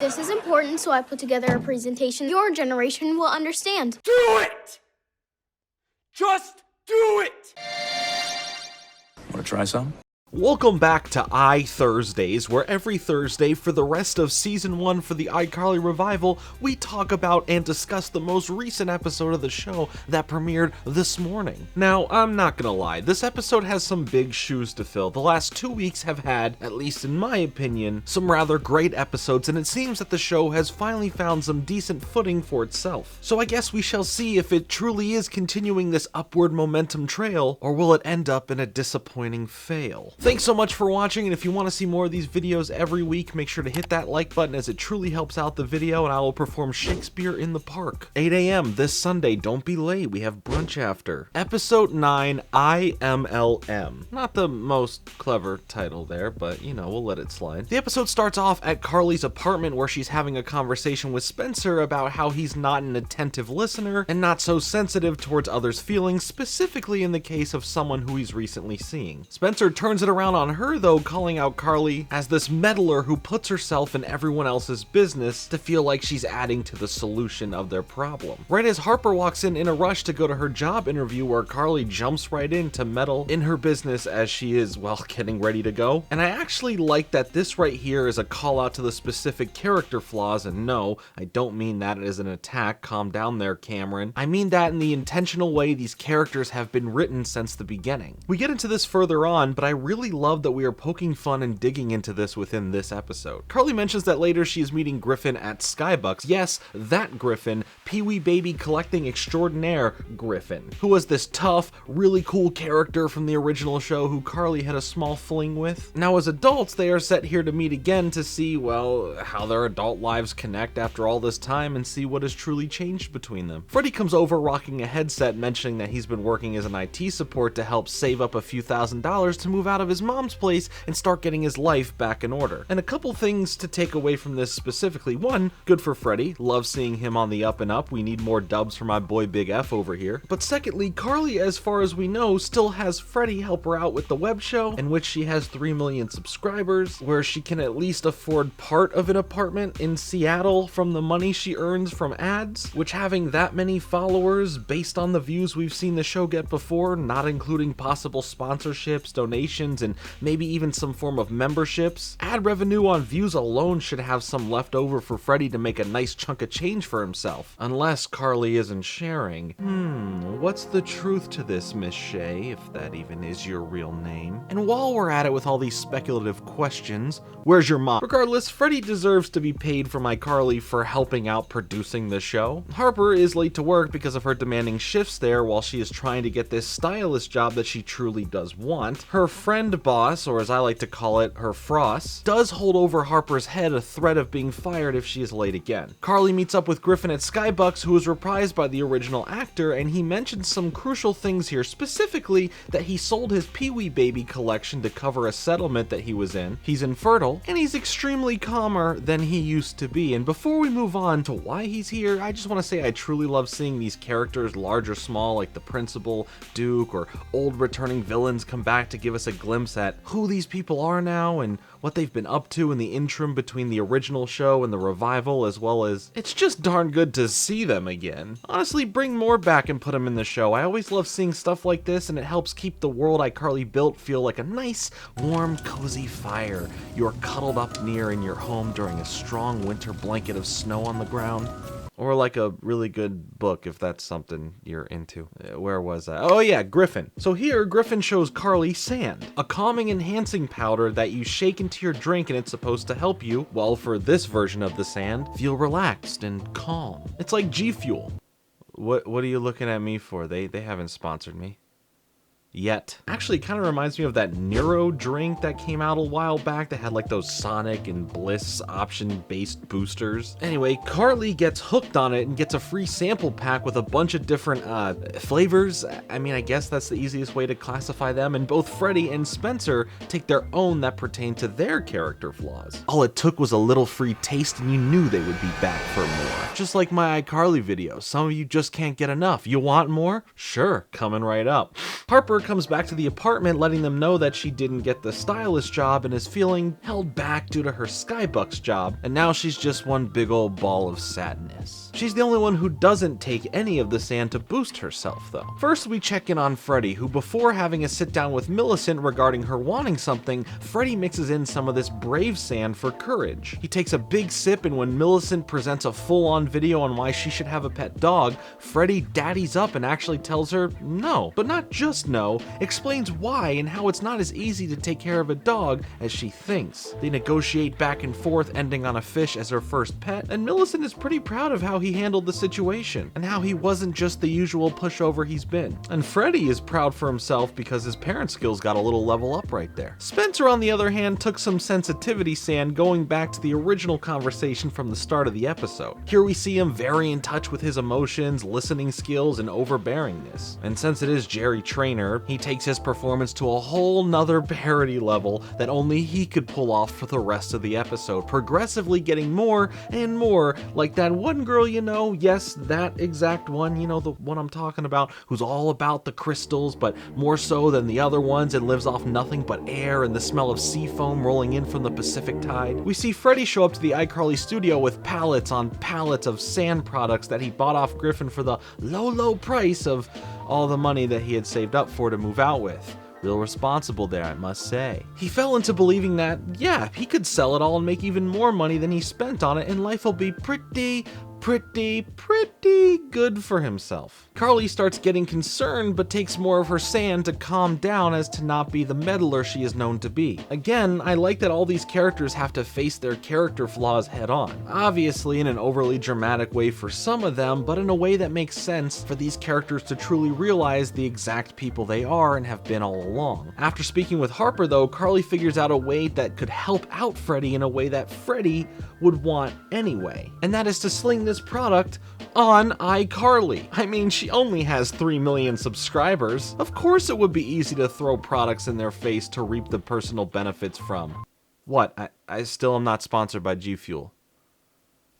This is important, so I put together a presentation your generation will understand. Do it! Just do it! Want to try some? Welcome back to iThursdays, where every Thursday for the rest of Season 1 for the iCarly Revival, we talk about and discuss the most recent episode of the show that premiered this morning. Now, I'm not gonna lie, this episode has some big shoes to fill. The last 2 weeks have had, at least in my opinion, some rather great episodes, and it seems that the show has finally found some decent footing for itself. So I guess we shall see if it truly is continuing this upward momentum trail, or will it end up in a disappointing fail. Thanks so much for watching, and if you want to see more of these videos every week, make sure to hit that like button as it truly helps out the video, and I will perform Shakespeare in the Park. 8 a.m. this Sunday, don't be late, we have brunch after. Episode 9, IMLM. Not the most clever title there, but you know, we'll let it slide. The episode starts off at Carly's apartment where she's having a conversation with Spencer about how he's not an attentive listener and not so sensitive towards others' feelings, specifically in the case of someone who he's recently seeing. Spencer turns it around on her though, calling out Carly as this meddler who puts herself in everyone else's business to feel like she's adding to the solution of their problem. Right as Harper walks in a rush to go to her job interview, where Carly jumps right in to meddle in her business as she is, well, getting ready to go. And I actually like that this right here is a call out to the specific character flaws, and no, I don't mean that as an attack, calm down there, Cameron. I mean that in the intentional way these characters have been written since the beginning. We get into this further on, but I really love that we are poking fun and digging into this within this episode. Carly mentions that later she is meeting Griffin at Skybucks. Yes, that Griffin, Pee-wee baby collecting extraordinaire Griffin, who was this tough, really cool character from the original show who Carly had a small fling with. Now as adults, they are set here to meet again to see, well, how their adult lives connect after all this time and see what has truly changed between them. Freddie comes over rocking a headset, mentioning that he's been working as an IT support to help save up a few $1,000s to move out of his mom's place and start getting his life back in order. And a couple things to take away from this specifically. One, good for Freddie. Love seeing him on the up and up. We need more dubs for my boy Big F over here. But secondly, Carly, as far as we know, still has Freddie help her out with the web show, in which she has 3 million subscribers, where she can at least afford part of an apartment in Seattle from the money she earns from ads, which having that many followers based on the views we've seen the show get before, not including possible sponsorships, donations, and maybe even some form of memberships, ad revenue on views alone should have some left over for Freddie to make a nice chunk of change for himself. Unless Carly isn't sharing. What's the truth to this, Miss Shay, if that even is your real name? And while we're at it with all these speculative questions, where's your mom? Regardless, Freddie deserves to be paid from iCarly for helping out producing the show. Harper is late to work because of her demanding shifts there while she is trying to get this stylist job that she truly does want. Her friend boss, or as I like to call it, her Frost, does hold over Harper's head a threat of being fired if she is late again. Carly meets up with Griffin at Skybucks, who is reprised by the original actor, and he mentions some crucial things here, specifically that he sold his Pee-wee baby collection to cover a settlement that he was in. He's infertile, and he's extremely calmer than he used to be. And before we move on to why he's here, I just want to say I truly love seeing these characters, large or small, like the principal, Duke, or old returning villains, come back to give us a glimpse at who these people are now and what they've been up to in the interim between the original show and the revival, as well as it's just darn good to see them again. Honestly, bring more back and put them in the show. I always love seeing stuff like this, and it helps keep the world iCarly built feel like a nice, warm, cozy fire you're cuddled up near in your home during a strong winter blanket of snow on the ground. Or like a really good book, if that's something you're into. Where was I? Oh yeah, Griffin. So here, Griffin shows Carly sand, a calming enhancing powder that you shake into your drink, and it's supposed to help you, well, for this version of the sand, feel relaxed and calm. It's like G Fuel. What are you looking at me for? They haven't sponsored me. Yet. Actually, it kind of reminds me of that Nero drink that came out a while back that had like those Sonic and Bliss option-based boosters. Anyway, Carly gets hooked on it and gets a free sample pack with a bunch of different flavors. I mean, I guess that's the easiest way to classify them, and both Freddie and Spencer take their own that pertain to their character flaws. All it took was a little free taste and you knew they would be back for more. Just like my iCarly videos, some of you just can't get enough. You want more? Sure, coming right up. Harper Harper comes back to the apartment, letting them know that she didn't get the stylist job and is feeling held back due to her Skybucks job, and now she's just one big old ball of sadness. She's the only one who doesn't take any of the sand to boost herself, though. First, we check in on Freddie, who before having a sit down with Millicent regarding her wanting something, Freddie mixes in some of this brave sand for courage. He takes a big sip, and when Millicent presents a full-on video on why she should have a pet dog, Freddie daddies up and actually tells her no. But not just no, explains why and how it's not as easy to take care of a dog as she thinks. They negotiate back and forth, ending on a fish as her first pet, and Millicent is pretty proud of how he handled the situation, and how he wasn't just the usual pushover he's been. And Freddie is proud for himself because his parent skills got a little level up right there. Spencer, on the other hand, took some sensitivity sand, going back to the original conversation from the start of the episode. Here we see him very in touch with his emotions, listening skills, and overbearingness. And since it is Jerry Trainer, he takes his performance to a whole nother parody level that only he could pull off for the rest of the episode, progressively getting more and more like that one girl you know, yes, that exact one, you know, the one I'm talking about, who's all about the crystals, but more so than the other ones, and lives off nothing but air and the smell of sea foam rolling in from the Pacific tide. We see Freddie show up to the iCarly studio with pallets on pallets of sand products that he bought off Griffin for the low price of all the money that he had saved up for to move out with. Real responsible there, I must say. He fell into believing that, yeah, he could sell it all and make even more money than he spent on it, and life will be pretty good for himself. Carly starts getting concerned, but takes more of her sand to calm down as to not be the meddler she is known to be. Again, I like that all these characters have to face their character flaws head on. Obviously in an overly dramatic way for some of them, but in a way that makes sense for these characters to truly realize the exact people they are and have been all along. After speaking with Harper though, Carly figures out a way that could help out Freddie in a way that Freddie would want anyway. And that is to sling this product on iCarly. I mean, she only has 3 million subscribers. Of course it would be easy to throw products in their face to reap the personal benefits from. What? I still am not sponsored by G Fuel.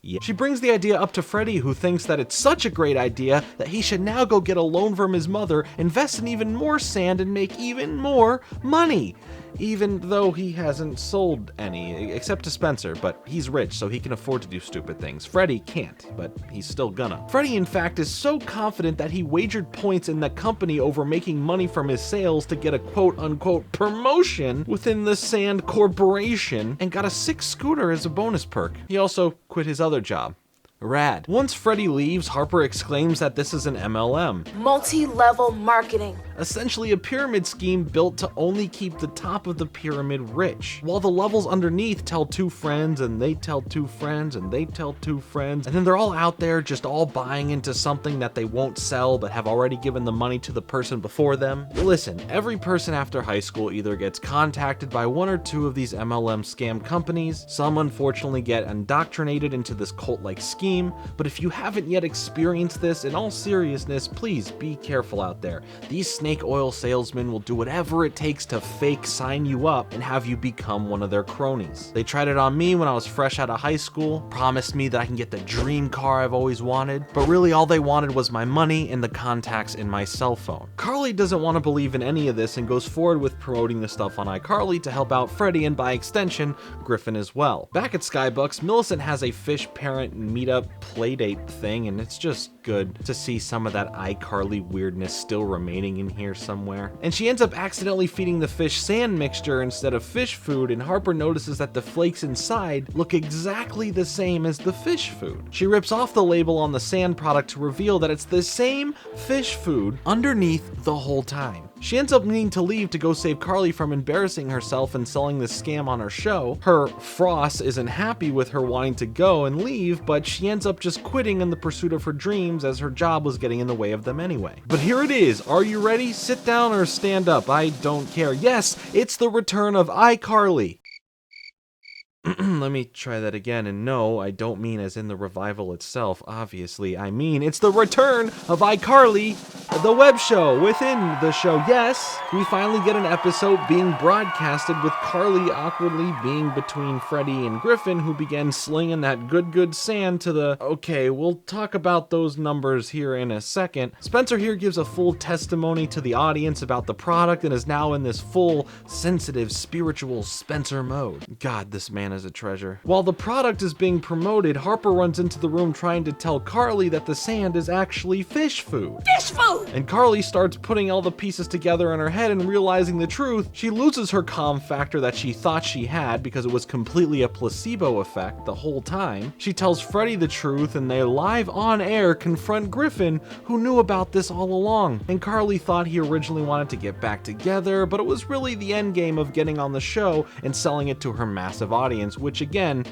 Yeah. She brings the idea up to Freddie, who thinks that it's such a great idea that he should now go get a loan from his mother, invest in even more sand, and make even more money. Even though he hasn't sold any, except to Spencer, but he's rich, so he can afford to do stupid things. Freddie can't, but he's still gonna. Freddie, in fact, is so confident that he wagered points in the company over making money from his sales to get a quote-unquote promotion within the Sand Corporation, and got a 6 scooter as a bonus perk. He also quit his other job. Rad. Once Freddie leaves, Harper exclaims that this is an MLM. Multi-level marketing. Essentially a pyramid scheme built to only keep the top of the pyramid rich, while the levels underneath tell 2 friends, and they tell 2 friends, and they tell 2 friends, and then they're all out there just all buying into something that they won't sell but have already given the money to the person before them. Listen, every person after high school either gets contacted by 1 or 2 of these MLM scam companies. Some unfortunately get indoctrinated into this cult-like scheme, but if you haven't yet experienced this, in all seriousness, please be careful out there. These snake oil salesmen will do whatever it takes to fake sign you up and have you become one of their cronies. They tried it on me when I was fresh out of high school, promised me that I can get the dream car I've always wanted, but really all they wanted was my money and the contacts in my cell phone. Carly doesn't want to believe in any of this and goes forward with promoting the stuff on iCarly to help out Freddie and by extension, Griffin as well. Back at Skybucks, Millicent has a fish parent meetup playdate thing, and it's just good to see some of that iCarly weirdness still remaining in here somewhere. And she ends up accidentally feeding the fish sand mixture instead of fish food, and Harper notices that the flakes inside look exactly the same as the fish food. She rips off the label on the sand product to reveal that it's the same fish food underneath the whole time. She ends up needing to leave to go save Carly from embarrassing herself and selling this scam on her show. Her Frost isn't happy with her wanting to go and leave, but she ends up just quitting in the pursuit of her dreams as her job was getting in the way of them anyway. But here it is. Are you ready? Sit down or stand up. I don't care. Yes, it's the return of iCarly. Let me try that again, and no, I don't mean as in the revival itself, obviously. I mean, it's the return of iCarly, the web show within the show. Yes, we finally get an episode being broadcasted with Carly awkwardly being between Freddie and Griffin, who began slinging that good sand to the... Okay, we'll talk about those numbers here in a second. Spencer here gives a full testimony to the audience about the product and is now in this full, sensitive, spiritual Spencer mode. God, this man is a treasure. While the product is being promoted, Harper runs into the room trying to tell Carly that the sand is actually fish food. Fish food! And Carly starts putting all the pieces together in her head and realizing the truth. She loses her calm factor that she thought she had because it was completely a placebo effect the whole time. She tells Freddie the truth and they live on air confront Griffin, who knew about this all along. And Carly thought he originally wanted to get back together, but it was really the end game of getting on the show and selling it to her massive audience, which again,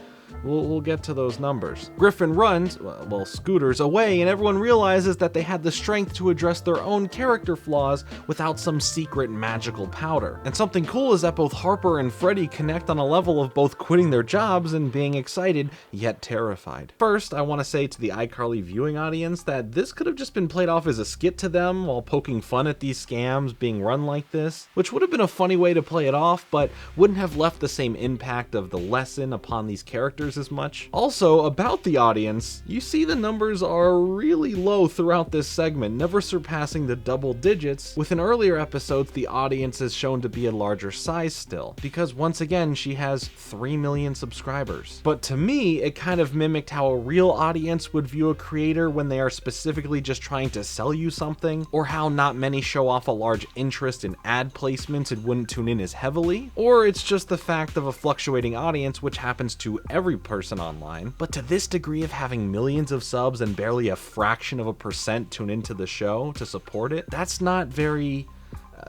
we'll get to those numbers. Griffin runs, well, scooters away, and everyone realizes that they had the strength to address their own character flaws without some secret magical powder. And something cool is that both Harper and Freddie connect on a level of both quitting their jobs and being excited, yet terrified. First, I want to say to the iCarly viewing audience that this could have just been played off as a skit to them while poking fun at these scams being run like this, which would have been a funny way to play it off, but wouldn't have left the same impact of the lesson upon these characters as much. Also, about the audience, you see the numbers are really low throughout this segment, never surpassing the double digits. With in earlier episodes, the audience is shown to be a larger size still, because once again, she has 3 million subscribers. But to me, it kind of mimicked how a real audience would view a creator when they are specifically just trying to sell you something, or how not many show off a large interest in ad placements and wouldn't tune in as heavily, or it's just the fact of a fluctuating audience, which happens to every person online. But to this degree of having millions of subs and barely a fraction of a percent tune into the show to support it, that's not very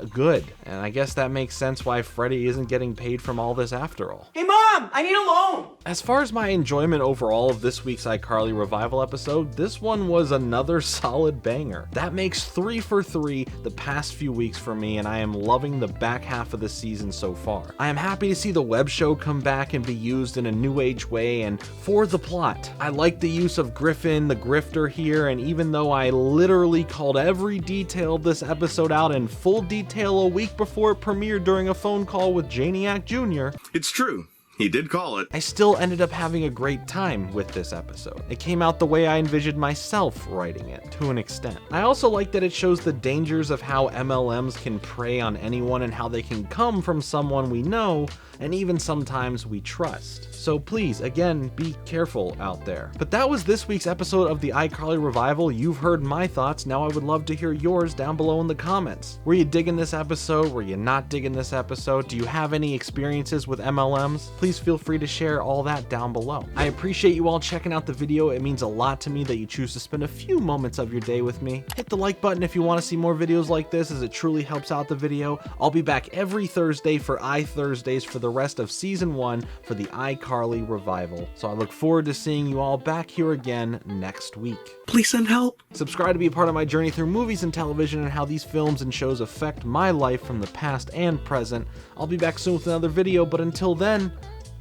good. And I guess that makes sense why Freddie isn't getting paid from all this after all. Hey Mom, I need a loan! As far as my enjoyment overall of this week's iCarly Revival episode, this one was another solid banger. That makes 3 for 3 the past few weeks for me, and I am loving the back half of the season so far. I am happy to see the web show come back and be used in a new age way and for the plot. I like the use of Griffin, the grifter here, and even though I literally called every detail of this episode out in full detail a week before it premiered during a phone call with Janiac Jr., It's true. He did call it. I still ended up having a great time with this episode. It came out the way I envisioned myself writing it, to an extent. I also like that it shows the dangers of how MLMs can prey on anyone and how they can come from someone we know and even sometimes we trust. So please, again, be careful out there. But that was this week's episode of the iCarly Revival. You've heard my thoughts. Now I would love to hear yours down below in the comments. Were you digging this episode? Were you not digging this episode? Do you have any experiences with MLMs? Please feel free to share all that down below. I appreciate you all checking out the video. It means a lot to me that you choose to spend a few moments of your day with me. Hit the like button if you want to see more videos like this, as it truly helps out the video. I'll be back every Thursday for iThursdays for the rest of season 1 for the iCarly Revival. So I look forward to seeing you all back here again next week. Please send help. Subscribe to be a part of my journey through movies and television and how these films and shows affect my life from the past and present. I'll be back soon with another video, but until then,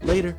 later.